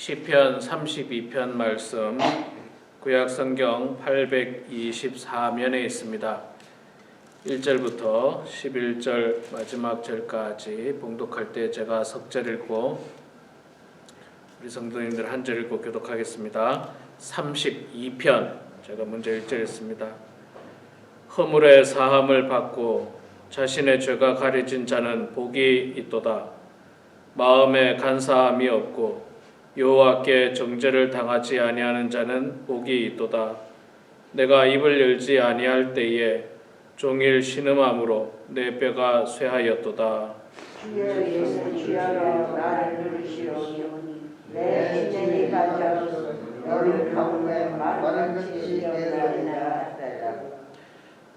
시편 32편 말씀 구약성경 824면에 있습니다. 1절부터 11절 마지막 절까지 봉독할 때 제가 석절 읽고 우리 성도님들 한 절 읽고 교독하겠습니다. 32편 제가 먼저 1절 읽습니다. 허물의 사함을 받고 자신의 죄가 가려진 자는 복이 있도다. 마음에 간사함이 없고 여호와께 정죄를 당하지 아니하는 자는 복이 있도다. 내가 입을 열지 아니할 때에 종일 신음함으로 내 뼈가 쇠하였도다. 주여 예수 주여 나를 부르시오니 내 진행이 가져서 너를 가운데 말같이 되었나이다.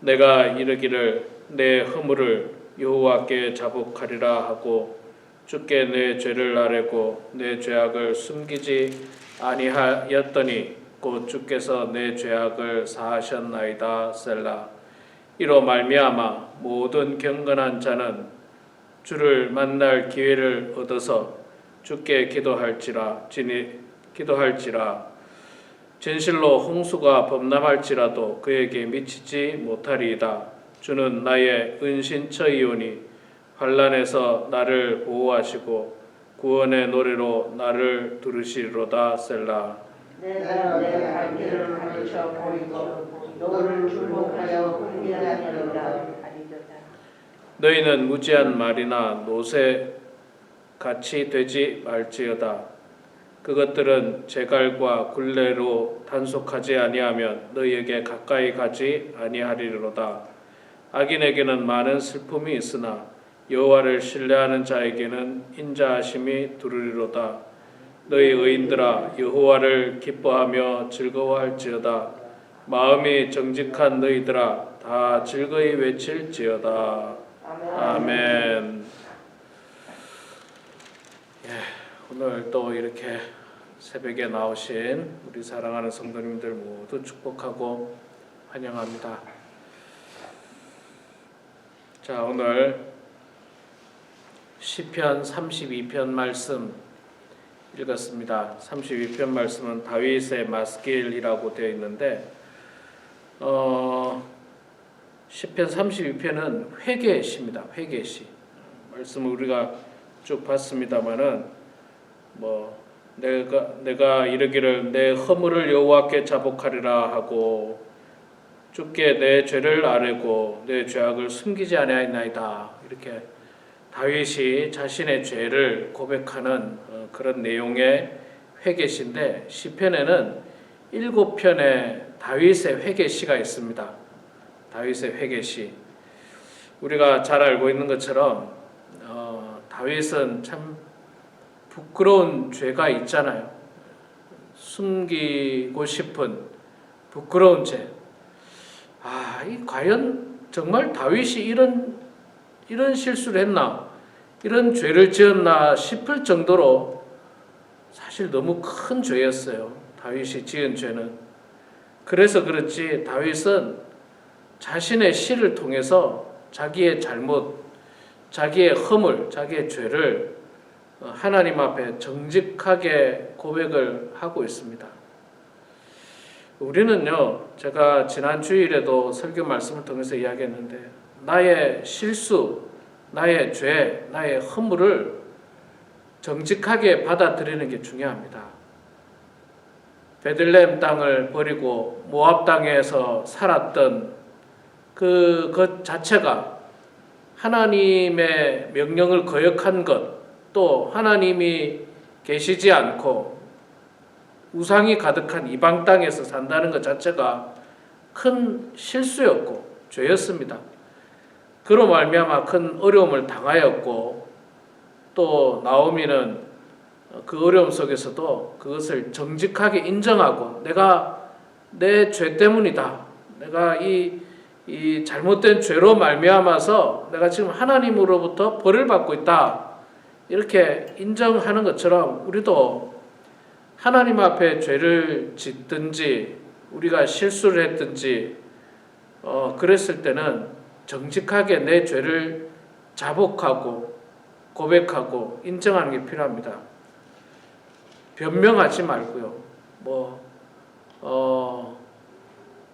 내가 이르기를 내 허물을 여호와께 자복하리라 하고 주께 내 죄를 아뢰고 내 죄악을 숨기지 아니하였더니 곧 주께서 내 죄악을 사하셨나이다. 셀라. 이로 말미암아 모든 경건한 자는 주를 만날 기회를 얻어서 주께 기도할지라 진실로 홍수가 범람할지라도 그에게 미치지 못하리이다. 주는 나의 은신처이오니 환난에서 나를 보호하시고 구원의 노래로 나를 들으시리로다. 셀라. 내가 내 갈 길을 가르쳐 보이고 너를 주목하여 훈계하리로다. 너희는 무지한 말이나 노새 같이 되지 말지어다. 그것들은 제갈과 굴레로 단속하지 아니하면 너희에게 가까이 가지 아니하리로다. 악인에게는 많은 슬픔이 있으나 여호와를 신뢰하는 자에게는 인자하심이 두루리로다. 너희 의인들아 여호와를 기뻐하며 즐거워할지어다. 마음이 정직한 너희들아 다 즐거이 외칠지어다. 아멘. 오늘 또 이렇게 새벽에 나오신 우리 사랑하는 성도님들 모두 축복하고 환영합니다. 자, 오늘 시편 32편 말씀 읽었습니다. 32편 말씀은 다윗의 마스길이라고 되어 있는데 시편 32편은 회개시입니다. 회개시. 말씀을 우리가 쭉 봤습니다마는 내가 이르기를 내 허물을 여호와께 자복하리라 하고 주께 내 죄를 아뢰고 내 죄악을 숨기지 아니하나이다. 이렇게 다윗이 자신의 죄를 고백하는 그런 내용의 회개시인데 시편에는 7편의 다윗의 회개시가 있습니다. 다윗의 회개시. 우리가 잘 알고 있는 것처럼 다윗은 참 부끄러운 죄가 있잖아요. 숨기고 싶은 부끄러운 죄. 과연 정말 다윗이 이런 실수를 했나? 이런 죄를 지었나 싶을 정도로 사실 너무 큰 죄였어요. 다윗이 지은 죄는. 그래서 그렇지 다윗은 자신의 시를 통해서 자기의 잘못, 자기의 허물, 자기의 죄를 하나님 앞에 정직하게 고백을 하고 있습니다. 우리는요, 제가 지난 주일에도 설교 말씀을 통해서 이야기했는데 나의 실수, 나의 죄, 나의 허물을 정직하게 받아들이는 게 중요합니다. 베들레헴 땅을 버리고 모압 땅에서 살았던 것 자체가 하나님의 명령을 거역한 것, 또 하나님이 계시지 않고 우상이 가득한 이방 땅에서 산다는 것 자체가 큰 실수였고 죄였습니다. 그로 말미암아 큰 어려움을 당하였고 또 나오미는 그 어려움 속에서도 그것을 정직하게 인정하고 내가 내 죄 때문이다. 내가 이 잘못된 죄로 말미암아서 내가 지금 하나님으로부터 벌을 받고 있다. 이렇게 인정하는 것처럼 우리도 하나님 앞에 죄를 짓든지 우리가 실수를 했든지 그랬을 때는 정직하게 내 죄를 자복하고 고백하고 인정하는 게 필요합니다. 변명하지 말고요. 또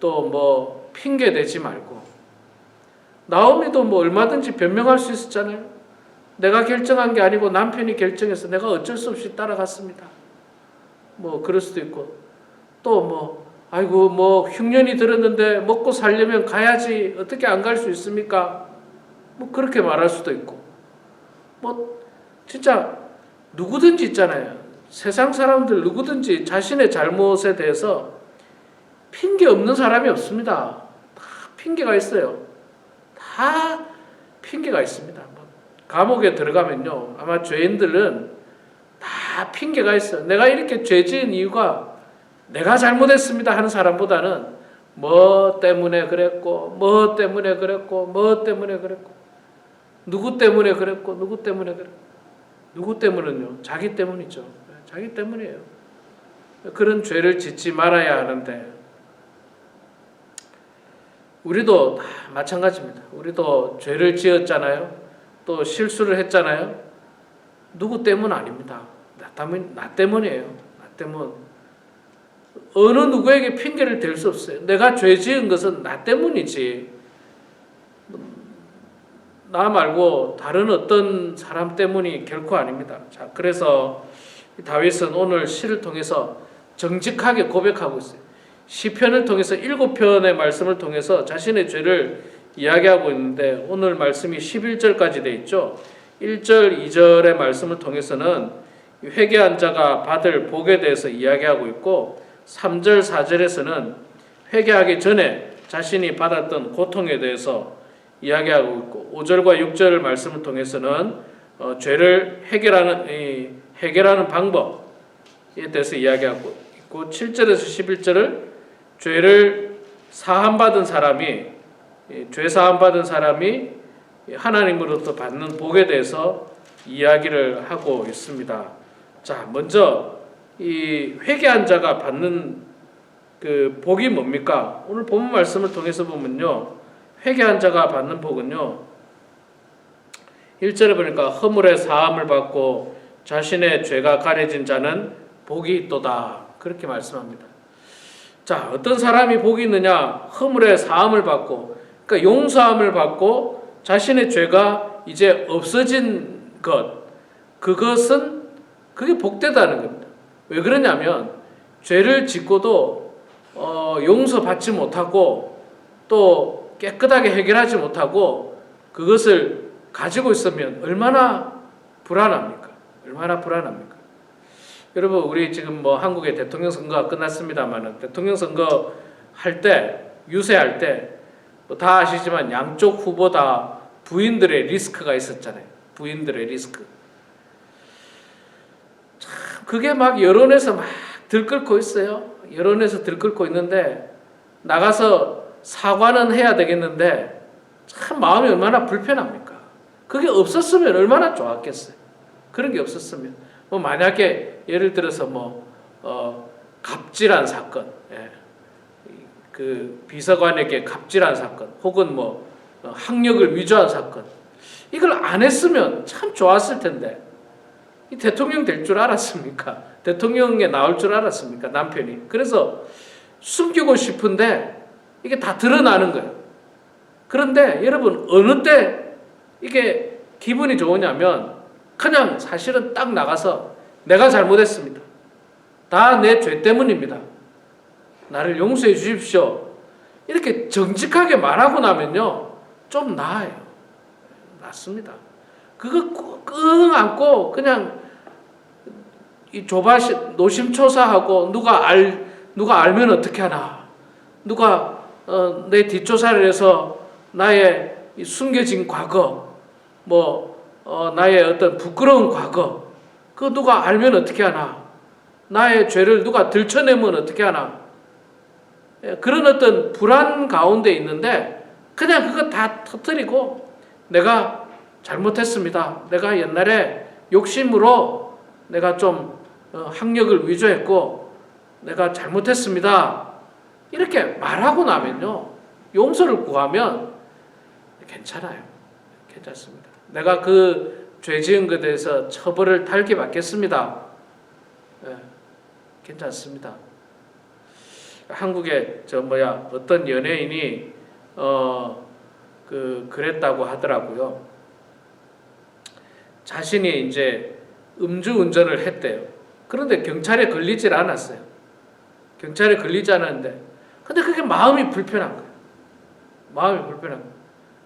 뭐 핑계 대지 말고. 나오미도 뭐 얼마든지 변명할 수 있었잖아요. 내가 결정한 게 아니고 남편이 결정해서 내가 어쩔 수 없이 따라갔습니다. 뭐 그럴 수도 있고, 또 뭐 아이고 뭐 흉년이 들었는데 먹고 살려면 가야지 어떻게 안 갈 수 있습니까? 뭐 그렇게 말할 수도 있고, 뭐 진짜 누구든지 있잖아요. 세상 사람들 누구든지 자신의 잘못에 대해서 핑계 없는 사람이 없습니다. 다 핑계가 있어요. 다 핑계가 있습니다. 감옥에 들어가면요, 아마 죄인들은 다 핑계가 있어요. 내가 이렇게 죄 지은 이유가 내가 잘못했습니다 하는 사람보다는 뭐 때문에 그랬고, 뭐 때문에 그랬고, 뭐 때문에 그랬고, 누구 때문에 그랬고, 누구 때문에 그랬고. 누구 때문은요? 자기 때문이죠. 자기 때문이에요. 그런 죄를 짓지 말아야 하는데, 우리도 다 마찬가지입니다. 우리도 죄를 지었잖아요. 또 실수를 했잖아요. 누구 때문 아닙니다. 나 때문이에요. 나 때문. 어느 누구에게 핑계를 댈 수 없어요. 내가 죄 지은 것은 나 때문이지, 나 말고 다른 어떤 사람 때문이 결코 아닙니다. 자, 그래서 다윗은 오늘 시를 통해서 정직하게 고백하고 있어요. 시편을 통해서 7편의 말씀을 통해서 자신의 죄를 이야기하고 있는데, 오늘 말씀이 11절까지 돼 있죠. 1절, 2절의 말씀을 통해서는 회개한 자가 받을 복에 대해서 이야기하고 있고, 3절, 4절에서는 회개하기 전에 자신이 받았던 고통에 대해서 이야기하고 있고, 5절과 6절 말씀을 통해서는 죄를 해결하는 방법에 대해서 이야기하고 있고, 7절에서 11절을 죄를 사함받은 사람이, 죄 사함받은 사람이 하나님으로부터 받는 복에 대해서 이야기를 하고 있습니다. 자, 먼저 이 회개한 자가 받는 그 복이 뭡니까? 오늘 본문 말씀을 통해서 보면요, 회개한 자가 받는 복은요, 1절에 보니까 허물의 사함을 받고 자신의 죄가 가려진 자는 복이 있도다, 그렇게 말씀합니다. 자, 어떤 사람이 복이 있느냐? 허물의 사함을 받고, 그러니까 용서함을 받고 자신의 죄가 이제 없어진 것, 그게 복되다는 겁니다. 왜 그러냐면 죄를 짓고도 용서받지 못하고 또 깨끗하게 해결하지 못하고 그것을 가지고 있으면 얼마나 불안합니까? 얼마나 불안합니까? 여러분, 우리 지금 뭐 한국의 대통령 선거가 끝났습니다만은, 대통령 선거 할 때, 유세할 때 다 아시지만 양쪽 후보 다 부인들의 리스크가 있었잖아요. 부인들의 리스크. 참 그게 막 여론에서 막 들끓고 있어요. 여론에서 들끓고 있는데 나가서 사과는 해야 되겠는데 참 마음이 얼마나 불편합니까? 그게 없었으면 얼마나 좋았겠어요. 그런 게 없었으면 뭐 만약에 예를 들어서 갑질한 사건, 그 비서관에게 갑질한 사건, 혹은 학력을 위조한 사건, 이걸 안 했으면 참 좋았을 텐데, 이 대통령 될 줄 알았습니까? 대통령에 나올 줄 알았습니까? 남편이. 그래서 숨기고 싶은데 이게 다 드러나는 거예요. 그런데 여러분, 어느 때 이게 기분이 좋으냐면 그냥 사실은 딱 나가서 내가 잘못했습니다. 다 내 죄 때문입니다. 나를 용서해 주십시오. 이렇게 정직하게 말하고 나면요, 좀 나아요. 낫습니다. 그거 끙 안고 그냥 이 노심초사하고 누가 알면 어떻게 하나, 누가 내 뒷조사를 해서 나의 숨겨진 과거, 나의 어떤 부끄러운 과거, 그거 누가 알면 어떻게 하나, 나의 죄를 누가 들춰내면 어떻게 하나, 그런 어떤 불안 가운데 있는데 그냥 그거 다 터뜨리고 내가 잘못했습니다. 내가 옛날에 욕심으로 내가 좀 학력을 위조했고 내가 잘못했습니다. 이렇게 말하고 나면요, 용서를 구하면 괜찮아요. 괜찮습니다. 내가 그 죄 지은 것에 대해서 처벌을 달게 받겠습니다. 예, 괜찮습니다. 한국에 어떤 연예인이 그랬다고 하더라고요. 자신이 이제 음주운전을 했대요. 그런데 경찰에 걸리질 않았어요. 경찰에 걸리지 않았는데, 근데 그게 마음이 불편한 거예요. 마음이 불편한 거예요.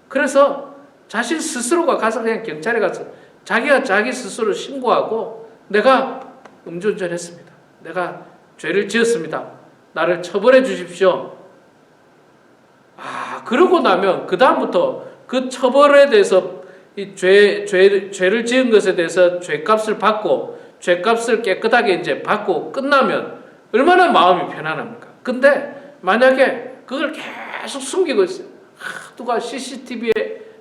그래서 자신 스스로가 가서 그냥 경찰에 가서 자기가 자기 스스로 신고하고, 내가 음주운전했습니다. 내가 죄를 지었습니다. 나를 처벌해 주십시오. 그러고 나면 그 다음부터 그 처벌에 대해서 이 죄를 지은 것에 대해서 죄값을 받고, 죄값을 깨끗하게 이제 받고 끝나면 얼마나 마음이 편안합니까? 근데 만약에 그걸 계속 숨기고 있어요. 누가 CCTV에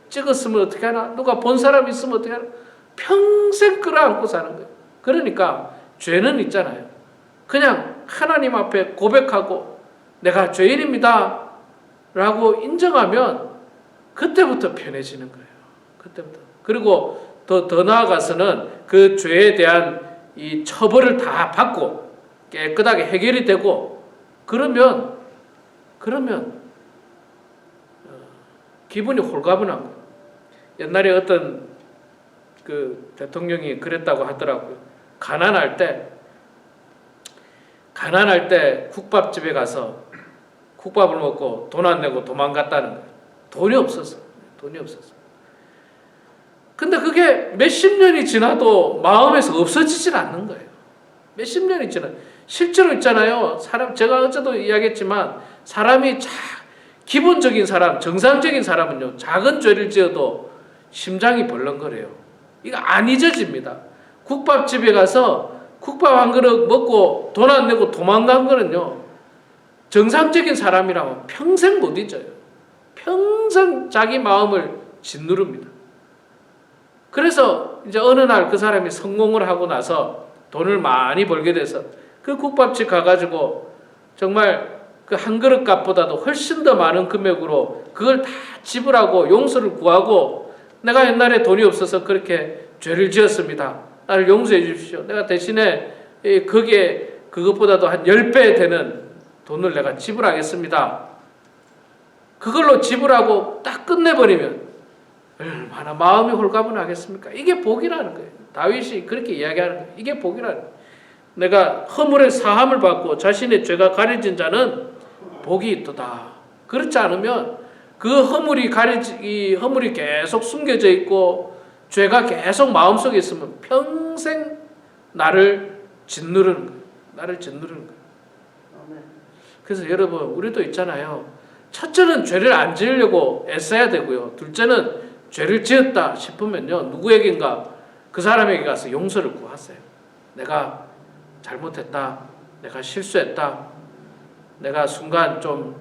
찍었으면 어떻게 하나? 누가 본 사람 있으면 어떻게 하나? 평생 끌어안고 사는 거예요. 그러니까 죄는 있잖아요. 그냥 하나님 앞에 고백하고 내가 죄인입니다 라고 인정하면 그때부터 편해지는 거예요. 그때부터. 그리고 더 나아가서는 그 죄에 대한 이 처벌을 다 받고 깨끗하게 해결이 되고, 그러면 기분이 홀가분한 거예요. 옛날에 어떤 그 대통령이 그랬다고 하더라고요. 가난할 때 국밥집에 가서 국밥을 먹고 돈 안 내고 도망갔다는 거예요. 돈이 없어서. 근데 그게 몇십 년이 지나도 마음에서 없어지질 않는 거예요. 몇십 년이 지나. 실제로 있잖아요. 제가 어제도 이야기했지만, 사람이 기본적인 사람, 정상적인 사람은요, 작은 죄를 지어도 심장이 벌렁거려요. 이거 안 잊어집니다. 국밥집에 가서 국밥 한 그릇 먹고 돈 안 내고 도망간 거는요, 정상적인 사람이라면 평생 못 잊어요. 평생 자기 마음을 짓누릅니다. 그래서 이제 어느 날 그 사람이 성공을 하고 나서 돈을 많이 벌게 돼서 그 국밥집 가가지고 정말 그 한 그릇 값보다도 훨씬 더 많은 금액으로 그걸 다 지불하고 용서를 구하고, 내가 옛날에 돈이 없어서 그렇게 죄를 지었습니다. 나를 용서해 주십시오. 내가 대신에 그것보다도 한 10배 되는 돈을 내가 지불하겠습니다. 그걸로 지불하고 딱 끝내버리면 얼마나 마음이 홀가분하겠습니까? 이게 복이라는 거예요. 다윗이 그렇게 이야기하는 거예요. 이게 복이라는 거예요. 내가 허물의 사함을 받고 자신의 죄가 가려진 자는 복이 있도다. 그렇지 않으면 그 허물이 계속 숨겨져 있고 죄가 계속 마음속에 있으면 평생 나를 짓누르는 거예요. 그래서 여러분, 우리도 있잖아요. 첫째는 죄를 안 지으려고 애써야 되고요. 둘째는 죄를 지었다 싶으면요, 누구에겐가 그 사람에게 가서 용서를 구하세요. 내가 잘못했다. 내가 실수했다. 내가 순간 좀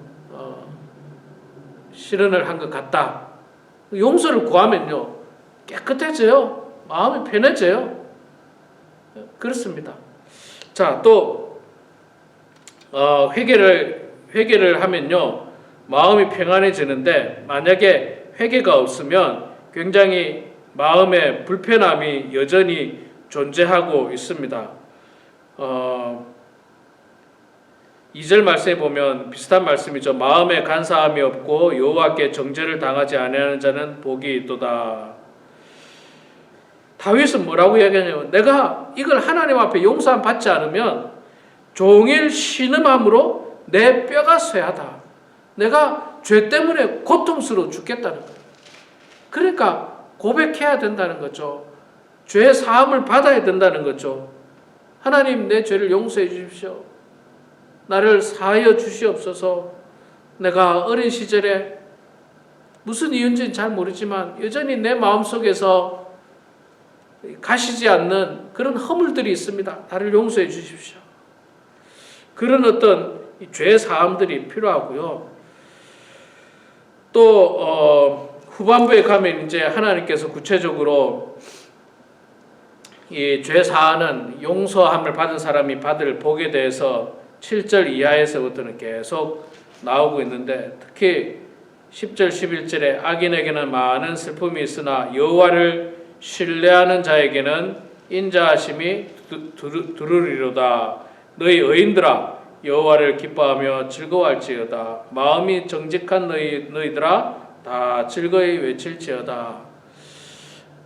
실언을 한 것 같다. 용서를 구하면요, 깨끗해져요. 마음이 편해져요. 그렇습니다. 자, 또 회개를 하면요, 마음이 평안해지는데, 만약에 회개가 없으면 굉장히 마음의 불편함이 여전히 존재하고 있습니다. 2절 말씀에 보면 비슷한 말씀이죠. 마음에 간사함이 없고 여호와께 정죄를 당하지 아니하는 자는 복이 있도다. 다윗은 뭐라고 이야기하냐면, 내가 이걸 하나님 앞에 용서함 받지 않으면 종일 신음함으로 내 뼈가 쇠하다. 내가 죄 때문에 고통스러워 죽겠다는 거예요. 그러니까 고백해야 된다는 거죠. 죄 사함을 받아야 된다는 거죠. 하나님, 내 죄를 용서해 주십시오. 나를 사하여 주시옵소서. 내가 어린 시절에 무슨 이유인지는 잘 모르지만 여전히 내 마음속에서 가시지 않는 그런 허물들이 있습니다. 나를 용서해 주십시오. 그런 어떤 죄 사함들이 필요하고요. 또 후반부에 가면 이제 하나님께서 구체적으로 이 죄 사하는 용서함을 받은 사람이 받을 복에 대해서 7절 이하에서부터는 계속 나오고 있는데, 특히 10절 11절에 악인에게는 많은 슬픔이 있으나 여호와를 신뢰하는 자에게는 인자하심이 들으리로다. 너희 의인들아 여호와를 기뻐하며 즐거워할지어다. 마음이 정직한 너희들아 다 즐거이 외칠지어다.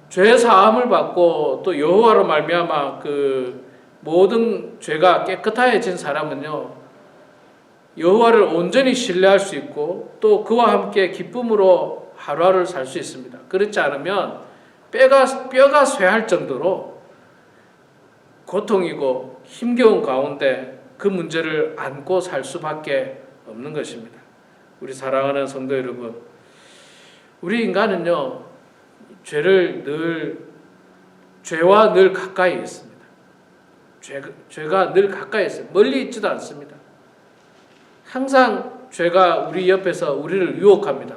죄 사함을 받고 또 여호와로 말미암아 그 모든 죄가 깨끗해진 사람은요, 여호와를 온전히 신뢰할 수 있고 또 그와 함께 기쁨으로 하루하루를 살 수 있습니다. 그렇지 않으면 뼈가 쇠할 정도로 고통이고 힘겨운 가운데 그 문제를 안고 살 수밖에 없는 것입니다. 우리 사랑하는 성도 여러분, 우리 인간은요, 죄와 늘 가까이 있습니다. 죄가 늘 가까이 있어요. 멀리 있지도 않습니다. 항상 죄가 우리 옆에서 우리를 유혹합니다.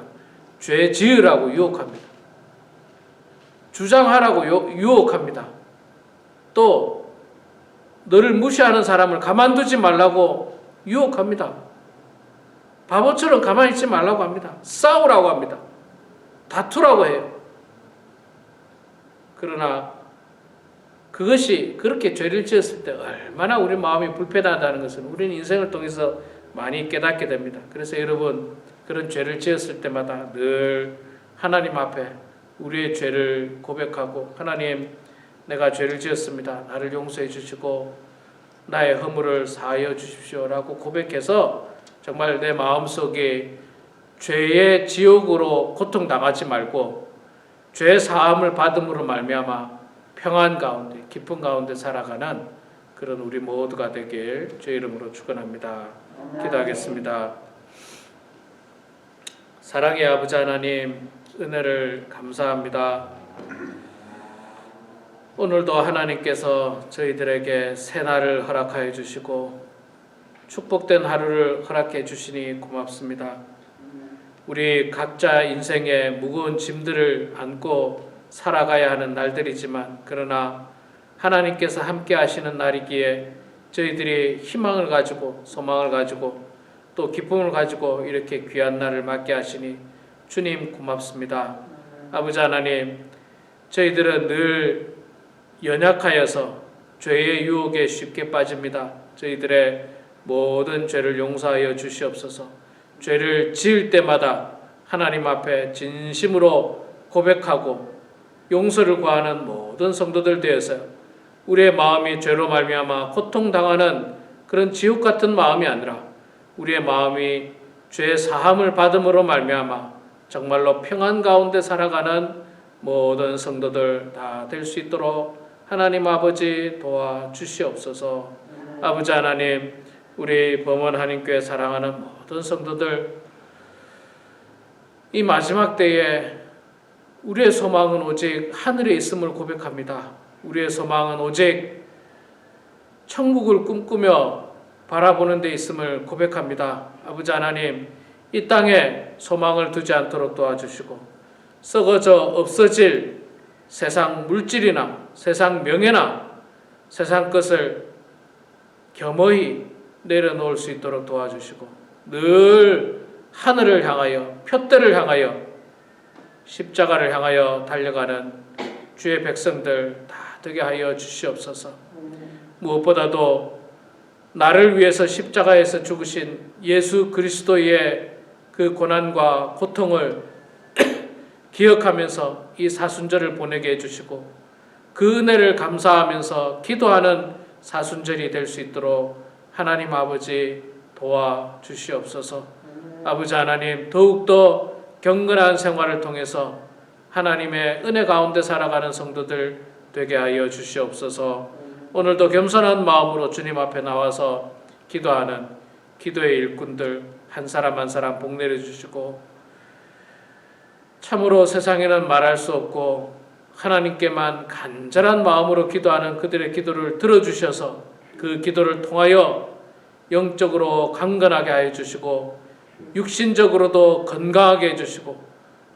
죄 지으라고 유혹합니다. 주장하라고 유혹합니다. 또 너를 무시하는 사람을 가만두지 말라고 유혹합니다. 바보처럼 가만히 있지 말라고 합니다. 싸우라고 합니다. 다투라고 해요. 그러나 그것이 그렇게 죄를 지었을 때 얼마나 우리 마음이 불편하다는 것은 우리는 인생을 통해서 많이 깨닫게 됩니다. 그래서 여러분, 그런 죄를 지었을 때마다 늘 하나님 앞에 우리의 죄를 고백하고, 하나님, 내가 죄를 지었습니다. 나를 용서해 주시고 나의 허물을 사하여 주십시오라고 고백해서 정말 내 마음속에 죄의 지옥으로 고통당하지 말고 죄 사함을 받음으로 말미암아 평안 가운데 기쁨 가운데 살아가는 그런 우리 모두가 되길 주의 이름으로 축원합니다. 기도하겠습니다. 사랑의 아버지 하나님, 은혜를 감사합니다. 오늘도 하나님께서 저희들에게 새날을 허락하여 주시고 축복된 하루를 허락해 주시니 고맙습니다. 우리 각자 인생의 무거운 짐들을 안고 살아가야 하는 날들이지만, 그러나 하나님께서 함께 하시는 날이기에 저희들이 희망을 가지고 소망을 가지고 또 기쁨을 가지고 이렇게 귀한 날을 맞게 하시니 주님 고맙습니다. 아버지 하나님, 저희들은 늘 연약하여서 죄의 유혹에 쉽게 빠집니다. 저희들의 모든 죄를 용서하여 주시옵소서. 죄를 지을 때마다 하나님 앞에 진심으로 고백하고 용서를 구하는 모든 성도들 되어서 우리의 마음이 죄로 말미암아 고통당하는 그런 지옥 같은 마음이 아니라 우리의 마음이 죄 사함을 받음으로 말미암아 정말로 평안 가운데 살아가는 모든 성도들 다 될 수 있도록 하나님 아버지 도와주시옵소서. 아버지 하나님, 우리 범원 한인교회 사랑하는 모든 성도들, 이 마지막 때에 우리의 소망은 오직 하늘에 있음을 고백합니다. 우리의 소망은 오직 천국을 꿈꾸며 바라보는 데 있음을 고백합니다. 아버지 하나님, 이 땅에 소망을 두지 않도록 도와주시고 썩어져 없어질 세상 물질이나 세상 명예나 세상 것을 겸허히 내려놓을 수 있도록 도와주시고 늘 하늘을 향하여, 표대를 향하여, 십자가를 향하여 달려가는 주의 백성들 다 되게 하여 주시옵소서. 무엇보다도 나를 위해서 십자가에서 죽으신 예수 그리스도의 그 고난과 고통을 기억하면서 이 사순절을 보내게 해주시고 그 은혜를 감사하면서 기도하는 사순절이 될 수 있도록 하나님 아버지 도와주시옵소서. 아버지 하나님, 더욱더 경건한 생활을 통해서 하나님의 은혜 가운데 살아가는 성도들 되게 하여 주시옵소서. 오늘도 겸손한 마음으로 주님 앞에 나와서 기도하는 기도의 일꾼들 한 사람 한 사람 복 내려주시고, 참으로 세상에는 말할 수 없고 하나님께만 간절한 마음으로 기도하는 그들의 기도를 들어주셔서 그 기도를 통하여 영적으로 강건하게 하여 주시고 육신적으로도 건강하게 해주시고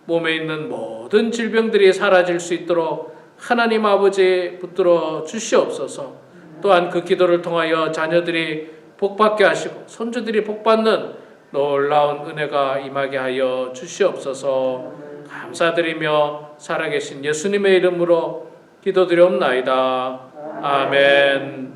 몸에 있는 모든 질병들이 사라질 수 있도록 하나님 아버지 붙들어 주시옵소서. 또한 그 기도를 통하여 자녀들이 복받게 하시고 손주들이 복받는 놀라운 은혜가 임하게 하여 주시옵소서. 감사드리며 살아계신 예수님의 이름으로 기도드리옵나이다. 아멘.